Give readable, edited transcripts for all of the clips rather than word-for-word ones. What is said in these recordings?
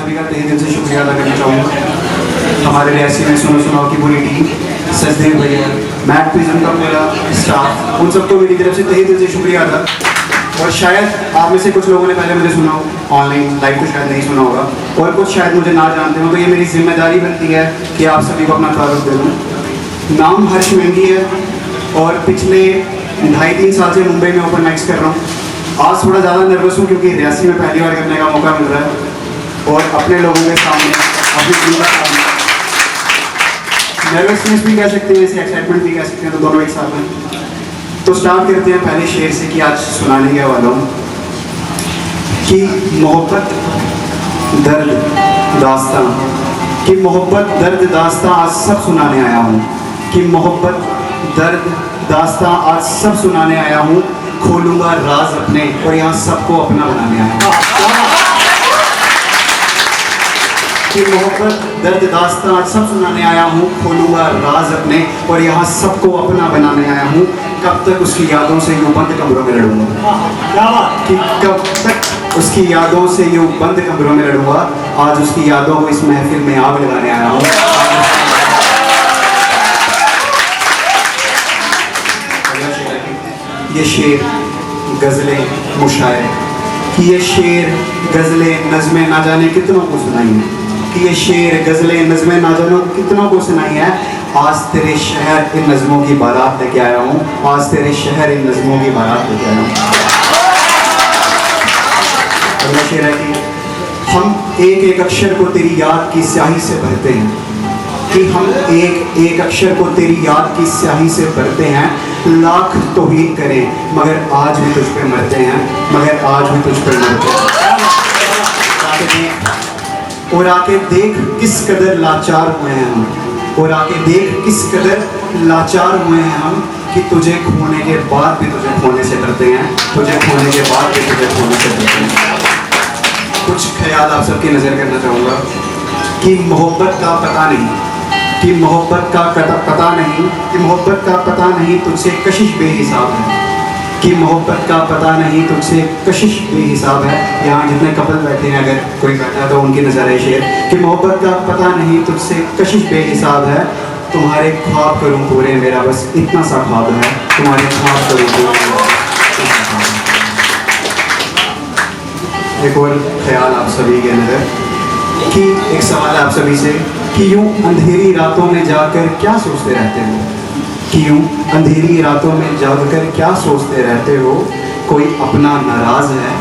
सभी का तहे दिल से शुक्रिया अदा करना चाहूँगा। हमारे रियासी में सुनो सुनाओ की पूरी टीम, सचदेव भैया, मैट प्रिज्म का पूरा स्टाफ, उन सबको मेरी तरफ से तहे दिल से शुक्रिया अदा। और शायद आप में से कुछ लोगों ने पहले मुझे सुना हो ऑनलाइन, लाइव तो शायद नहीं सुना होगा, और कुछ शायद मुझे ना जानते हो, तो ये मेरी जिम्मेदारी बनती है कि आप सभी को अपना तारुफ दे दूँ। नाम हर्ष मेहंदी है और पिछले 2.5-3 साल से मुंबई में ओपन माइक्स कर रहा हूँ। आज थोड़ा ज़्यादा नर्वस हूँ क्योंकि रियासी में पहली बार करने का मौका मिल रहा है और अपने लोगों के सामने, अपनी टीम के सामने। नर्वसनेस भी कह सकते हैं, इसे एक्साइटमेंट भी कह सकते हैं, तो दोनों एक साथ में। तो स्टार्ट करते हैं पहले शेर से कि आज सुनाने के वाला हूँ कि मोहब्बत दर्द दास्तां, कि मोहब्बत दर्द दास्तां आज सब सुनाने आया हूँ, कि मोहब्बत दर्द दास्तां आज सब सुनाने आया हूँ। खोलूंगा राज अपने और यहाँ सबको अपना बनाने आया हूँ। कि मोहब्बत दर्द दास्तां आज सब सुनाने आया हूँ, खोलूंगा राज अपने और यहाँ सबको अपना बनाने आया हूँ। कब तक उसकी यादों से यूं बंद कमरों में लड़ूंगा, कि कब तक उसकी यादों से यूं बंद कमरों में लड़ूंगा। आज उसकी यादों को इस महफिल में आग लगाने आया हूँ। ये शेर गज़लें मुशायर, कि ये शेर गज़लें नज़में ना जाने कितनों को सुनाई है, कि ये शेर गज़लें नज़में ना जाने कितनों को सुनाई है। आज तेरे शहर इन नज़मों की बारात लेके आया हूँ, आज तेरे शहर इन नज़मों की बारात लेके आया हूँ। अगला शेर है कि हम एक एक अक्षर को तेरी याद की स्याही से भरते हैं, कि हम एक एक अक्षर को तेरी याद की स्याही से भरते हैं। लाख तौहीन करें मगर आज भी तुझ पे मरते हैं, मगर आज भी तुझ पे मरते हैं। और आके देख किस कदर लाचार हुए हैं हम, और आके देख किस कदर लाचार हुए हैं हम, कि तुझे खोने के बाद भी तुझे खोने से डरते हैं, तुझे खोने के बाद भी तुझे खोने से डरते हैं। कुछ ख्याल आप सबकी नज़र करना चाहूँगा कि मोहब्बत का पता नहीं, कि मोहब्बत का पता नहीं, कि मोहब्बत का पता नहीं तुझसे कशिश बेहिसाब है, कि मोहब्बत का पता नहीं तुझसे कशिश बेहिसाब है। यहाँ जितने कपल बैठे हैं, अगर कोई बैठा है तो उनकी नज़र है शेर, कि मोहब्बत का पता नहीं तुझसे कशिश बेहिसाब है। तुम्हारे ख्वाब करूँ पूरे, मेरा बस इतना सा ख्वाब है, तुम्हारे ख्वाब करूँ पूरे। एक और ख्याल आप सभी के नज़र कि एक सवाल है आप सभी से कि यूं अंधेरी रातों में जाकर क्या सोचते रहते हो, कि यूं अंधेरी रातों में जाकर क्या सोचते रहते हो। कोई अपना नाराज़ है,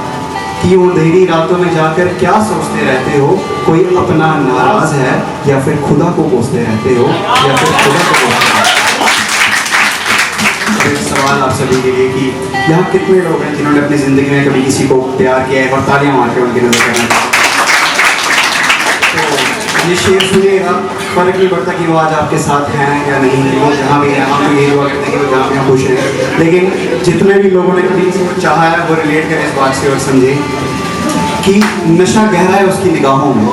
कि यूं अंधेरी रातों में जाकर क्या सोचते रहते हो। कोई अपना नाराज़ है या फिर खुदा को कोसते रहते हो, या फिर खुदा को कोसते रहते हो। एक सवाल आप सभी के लिए कि यहाँ कितने लोग हैं जिन्होंने अपनी ज़िंदगी में कभी किसी को प्यार किया है, और तालियां मार के उनकी नज़र करना चाहिए। ये शेर सुनिएगा, फर्क नहीं पड़ता कि वो आज आपके साथ हैं या नहीं, वो जहाँ भी हैं, हम तो यही दुआ करते हैं कि वो जहाँ भी हम खुश हैं। लेकिन जितने भी लोगों ने कभी किसी को चाहा है वो रिलेट करें इस बात से और समझें कि नशा गहरा है उसकी निगाहों में,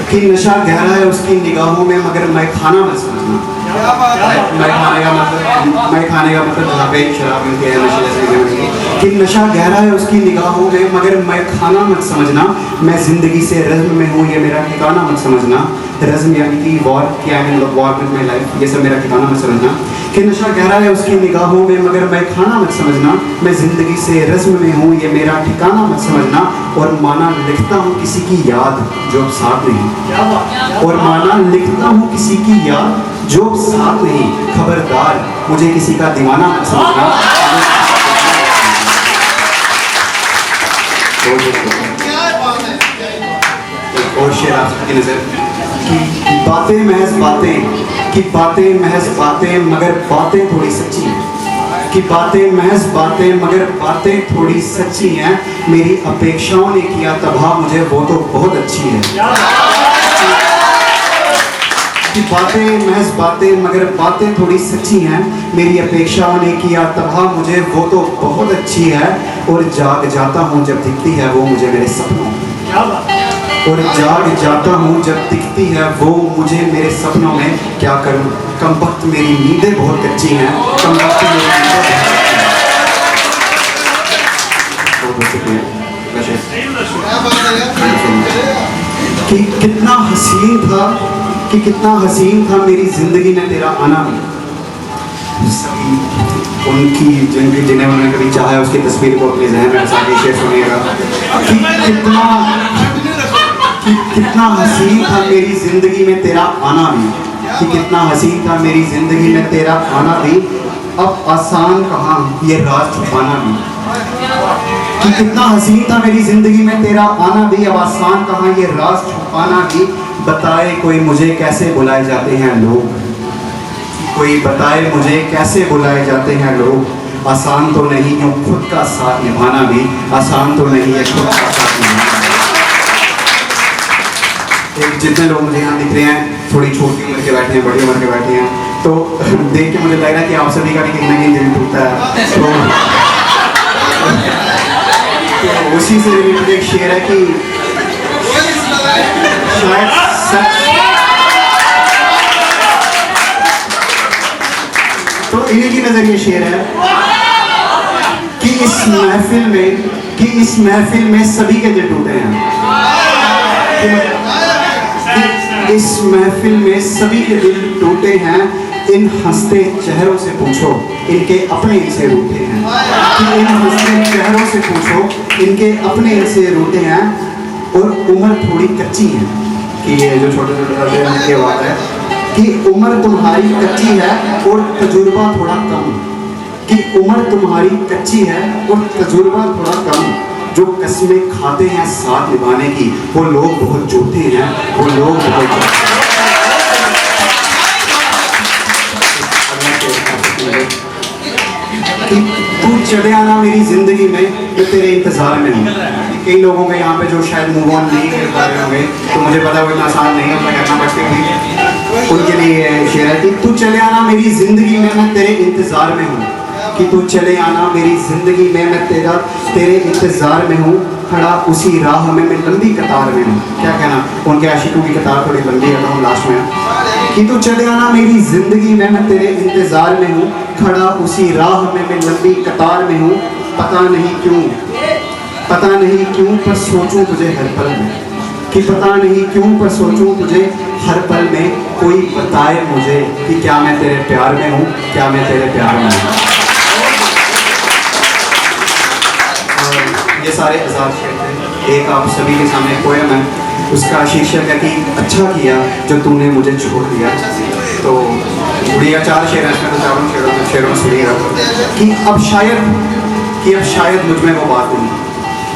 कि नशा गहरा है उसकी निगाहों में, मगर मैं खाना मत समझना। मैं खाने का मतलब जहाँ पे शराब मिलती है, नशे जैसे कि नशा गहरा है उसकी निगाहों में, मगर मैं खाना मत समझना। मैं ज़िंदगी से रज़्म में हूँ, ये मेरा ठिकाना मत समझना। रज़्म यानी कि वॉर, क्या है वॉर विद माई लाइफ, ये सब मेरा ठिकाना मत समझना। कि नशा गहरा है उसकी निगाहों में, मगर मैं खाना मत समझना। मैं ज़िंदगी से रज़्म में हूँ, ये मेरा ठिकाना मत समझना। और माना लिखता हूँ किसी की याद जो अब साथ नहीं, और माना लिखता हूँ किसी की याद जो अब साथ नहीं। खबरदार मुझे किसी का दीवाना मत समझना। और शेर आप सबकी नज़र कि बातें महज बातें, कि बातें महज बातें मगर बातें थोड़ी सच्ची हैं, कि बातें महज बातें मगर बातें थोड़ी सच्ची हैं। मेरी अपेक्षाओं ने किया तबाह मुझे, वो तो बहुत अच्छी है। कि बातें महज बातें मगर बातें थोड़ी सच्ची हैं। मेरी अपेक्षाओं ने किया तबाह मुझे, वो तो बहुत अच्छी है। और जाग जाता हूँ जब दिखती है वो मुझे मेरे सपनों में, और जाग जाता हूँ जब दिखती है वो मुझे मेरे सपनों में। क्या करूँ कमबख्त मेरी नींदें बहुत कच्ची हैं, कमबख्त मेरी नींदें बहुत कच्ची हैं। कि कितना हसीन था, कि कितना हसीन था मेरी ज़िंदगी में तेरा आना। सभी उनकी जिन्हें उन्होंने कभी चाहा उसकी तस्वीर को अपने जहन में बसा के शेर सुनिएगा कि कितना हसीन था मेरी ज़िंदगी में तेरा आना भी, कि कितना हसीन था मेरी ज़िंदगी में तेरा आना भी, अब आसान कहाँ ये राज छुपाना भी। कि कितना हसीन था मेरी ज़िंदगी में तेरा आना भी, अब आसान कहाँ ये राज छुपाना भी। बताए कोई मुझे कैसे बुलाए जाते हैं लोग, कोई बताए मुझे कैसे बुलाए जाते हैं लोग। आसान तो नहीं यूँ खुद का साथ निभाना भी, आसान तो नहीं है खुद का साथ निभाना। एक जितने लोग मुझे यहाँ दिख रहे हैं थोड़ी छोटी उम्र के बैठे हैं, बड़ी उम्र के बैठे हैं, तो देख के मुझे लग रहा है कि आप सभी का भी कहीं ना कहीं दिल टूटता है। तो उसी से रिलेटेड एक शेर है कि शायद सच, तो इन्हीं की नजरिए शेर है कि इस महफिल में सभी के दिल टूटे हैं। इस महफिल में सभी के दिल टूटे हैं, इन हंसते चेहरों से पूछो इनके अपने इनसे रूठे हैं। कि इन हंसते चेहरों से पूछो इनके अपने इनसे रूठे हैं, और उम्र थोड़ी कच्ची है। कि ये जो छोटे छोटे बच्चे ये बात है कि उम्र तुम्हारी कच्ची है और तजुर्बा थोड़ा कम। कि उम्र तुम्हारी कच्ची है और तजुर्बा थोड़ा कम। जो कस्में खाते हैं साथ निभाने की, वो लोग बहुत झूठे हैं, वो लोग बहुत। कि तू चले आना मेरी जिंदगी में, मैं तेरे इंतजार में हूँ। कई लोगों के यहाँ पे जो शायद मूव ऑन नहीं कर पा रहे होंगे, तो मुझे पता है वो इतना आसान नहीं है, करना पड़ते भी उनके लिए शेर है कि तू चले आना मेरी जिंदगी में, मैं तेरे इंतजार में हूँ। कि तू चले आना मेरी ज़िंदगी में, मैं तेरे इंतज़ार में हूँ। खड़ा उसी राह में मैं लंबी कतार में हूँ। क्या कहना, उनके आशिकों की कतार थोड़ी लंबी है, तो हम लास्ट में। कि तू चले आना मेरी ज़िंदगी में, मैं तेरे इंतज़ार में हूँ। खड़ा उसी राह में मैं लंबी कतार में हूँ। पता नहीं क्यों पर सोचूं तुझे हर पल में। कि पता नहीं क्यों पर सोचूं तुझे हर पल में। कोई बताए मुझे कि क्या मैं तेरे प्यार में हूँ, क्या मैं तेरे प्यार में हूँ। ये सारे आज़ाद शेर थे। एक आप सभी के सामने पोएम है, उसका शीर्षक है कि अच्छा किया जो तूने मुझे छोड़ दिया। तो उड़िया 4 शेर है इसमें, तो 4 शेरों में सुनिएगा कि अब शायद मुझ में वो बात नहीं।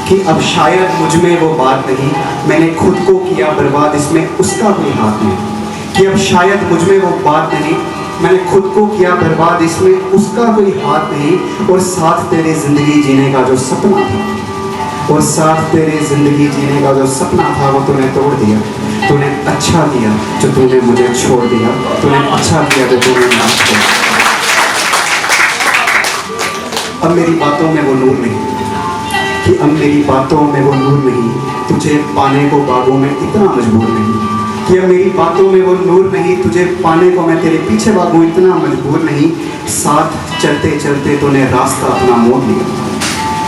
कि अब शायद मुझ में वो बात नहीं, मैंने खुद को किया बर्बाद, इसमें उसका कोई हाथ नहीं। कि अब शायद मुझ में वो बात नहीं, मैंने खुद को किया बर्बाद, इसमें उसका कोई हाथ नहीं। और साथ तेरे ज़िंदगी जीने का जो सपना था, और साथ तेरे ज़िंदगी जीने का जो सपना था, वो तूने तोड़ दिया। तूने अच्छा किया जो तूने मुझे छोड़ दिया। तूने अच्छा किया जो तूने मुझे छोड़ दिया। अब मेरी बातों में वो नूर नहीं, कि अब मेरी बातों में वो नूर नहीं, तुझे पाने को बागों में इतना मजबूर नहीं। कि अब मेरी बातों में वो नूर नहीं, तुझे पाने को मैं तेरे पीछे भागूं इतना मजबूर नहीं। साथ चलते चलते तूने रास्ता अपना मोड़ लिया।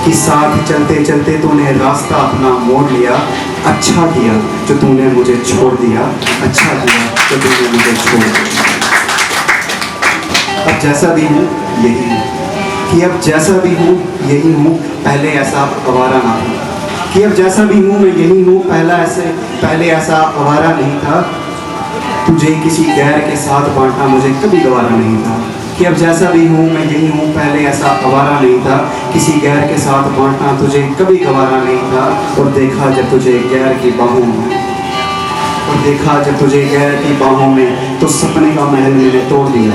कि साथ चलते चलते तूने रास्ता अपना मोड़ लिया। अच्छा किया जो तूने मुझे छोड़ दिया। अच्छा किया जो तूने मुझे छोड़ दिया। अब जैसा भी हूँ यही हूँ। कि अब जैसा भी हूँ यही हूँ, पहले ऐसा आवारा ना था। कि अब जैसा भी हूँ मैं यही हूँ, पहले ऐसा आवारा नहीं था। तुझे किसी गैर के साथ बांटना मुझे कभी गवारा नहीं था। कि अब जैसा भी हूँ मैं यही हूँ, पहले ऐसा आवारा नहीं था। किसी गैर के साथ बांटना तुझे कभी गवारा नहीं था। और देखा जब तुझे गैर की बाहों में, और देखा जब तुझे गैर की बाहों में, तो सपने का महल मैंने तोड़ दिया।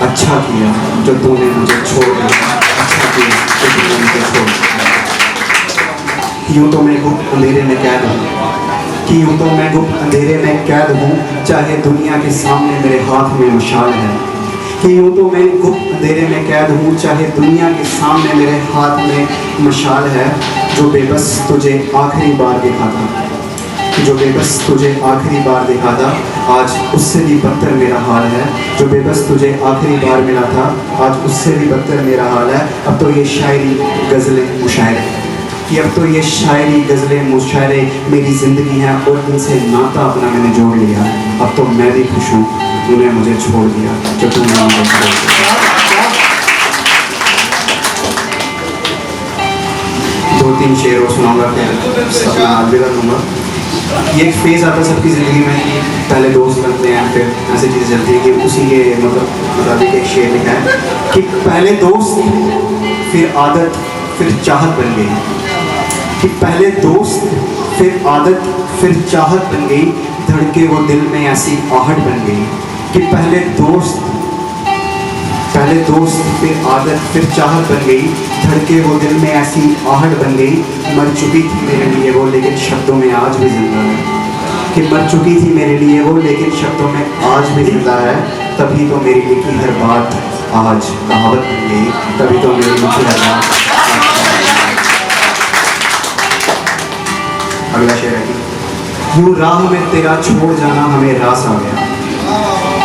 अच्छा किया जो तूने मुझे छोड़ दिया। अच्छा किया जो तूने मुझे छोड़ दिया। यूँ तो मैं गुप्त अंधेरे में कैद हूँ। कि यूँ तो मैं गुप्त अंधेरे में कैद हूँ, चाहे दुनिया के सामने मेरे हाथ में मशाल है। कि यूँ तो मैं गुप्त अंधेरे में कैद हूँ, चाहे दुनिया के सामने मेरे हाथ में मशाल है। जो बेबस तुझे आखिरी बार देखा था, जो बेबस तुझे आखिरी बार देखा था, आज उससे भी बदतर मेरा हाल है। जो बेबस तुझे आखिरी बार मिला था, आज उससे भी बदतर मेरा हाल है। अब तो ये शायरी गज़लें मुशायरे, कि अब तो ये शायरी गज़लें मुशायरे मेरी ज़िंदगी हैं और इनसे नाता अपना मैंने जोड़ लिया। अब तो मैं भी खुश हूँ, तूने मुझे छोड़ दिया जो तूने मुझे छोड़ दिया। 2-3 शेर और सुनाऊंगा फिर अपना अलविदा दूंगा। ये एक फेज़ आता है सबकी ज़िंदगी में कि पहले दोस्त बनते हैं, फिर ऐसी चीज़ें चलती है कि उसी के मुताबिक एक शेर लिखा है कि पहले दोस्त फिर आदत फिर चाहत बन गई। कि पहले दोस्त फिर आदत फिर चाहत बन गई, धड़के वो दिल में ऐसी आहट बन गई। कि पहले दोस्त फिर आदत फिर चाहत बन गई, धड़के वो दिल में ऐसी आहट बन गई। मर चुकी थी मेरे लिए वो लेकिन शब्दों में आज भी जिंदा है। कि मर चुकी थी मेरे लिए वो लेकिन शब्दों में आज भी जिंदा है। तभी तो मेरी लिखी हर बात आज कहावत बन गई, तभी तो मेरी लिखी हर बात। अगला शेर है कि यूं राह में तेरा छोड़ जाना हमें रास आ गया।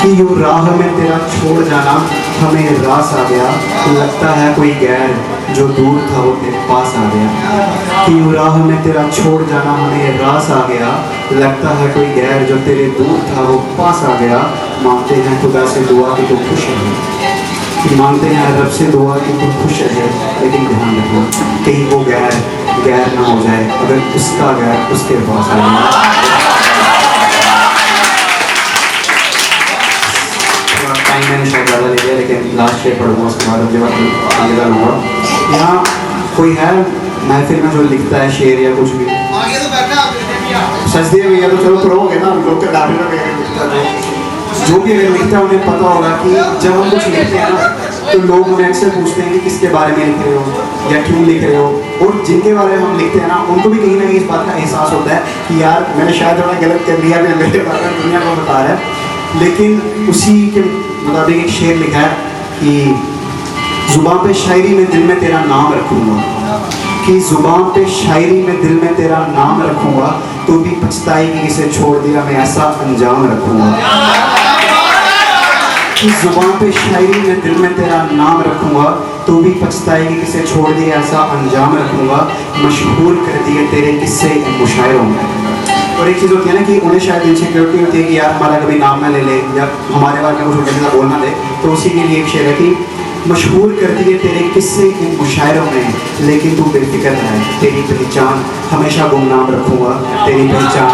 कि यूं राह में तेरा छोड़ जाना हमें रास आ गया, लगता है कोई गैर जो दूर था वो तेरे पास आ गया। कि यूं राह में तेरा छोड़ जाना हमें रास आ गया, लगता है कोई गैर जो तेरे दूर था वो पास आ गया। मांगते हैं खुदा से दुआ कि तू खुश रहे, कि मांगते हैं रब से दुआ कि तू खुश रहे, लेकिन ध्यान रखना कहीं वो गैर ना हो जाए, अगर उसका गैर उसके पास आ जाए। टाइम मैंने शायद ज़्यादा ले लिया, लेकिन लास्ट शेर पढ़ूंगा उसके बाद अपने वक्त अलविदा लूँगा। यहाँ कोई है महफिल में जो लिखता है शेर या कुछ भी? सच दिए भैया तो चलो पढ़ोगे ना, लोग के दावे में जो भी अगर लिखता है उन्हें पता होगा कि जब हम कुछ लिखते हैं ना तो लोग हमें अक्सर पूछते हैं कि किसके बारे में लिख रहे हो या क्यों लिख रहे हो। और जिनके बारे में हम लिखते हैं ना उनको भी कहीं ना कहीं इस बात का एहसास होता है कि यार मैंने शायद थोड़ा गलत कर दिया, मैं मेरे बारे में दुनिया को बता रहा है। लेकिन उसी के मुताबिक एक शेर लिखा है कि जुबान पे शायरी में दिल में तेरा नाम रखूँगा। कि जुबान पे शायरी में दिल में तेरा नाम रखूँगा, तो भी पछताएगी किसे छोड़ दिया मैं ऐसा अंजाम रखूँगा। कि जुबान पे शायरी में दिल में तेरा नाम रखूँगा, तो भी पछताएगी किसे छोड़ दिया ऐसा अंजाम रखूँगा। मशहूर कर दिए तेरे किस्से इन मुशायरों में। और एक चीज़ होती है ना कि उन्हें शायद इनसिक्योरिटी होती है कि यार हमारा कभी नाम ना ले ले या हमारे बारे में कुछ उल्टा सीधा बोलना दे, तो उसी के लिए एक शेर है कि मशहूर कर दिए तेरे किस्से इन मुशायरों में, लेकिन तू बेफिक्र है, तेरी पहचान हमेशा गुमनाम रखूँगा, तेरी पहचान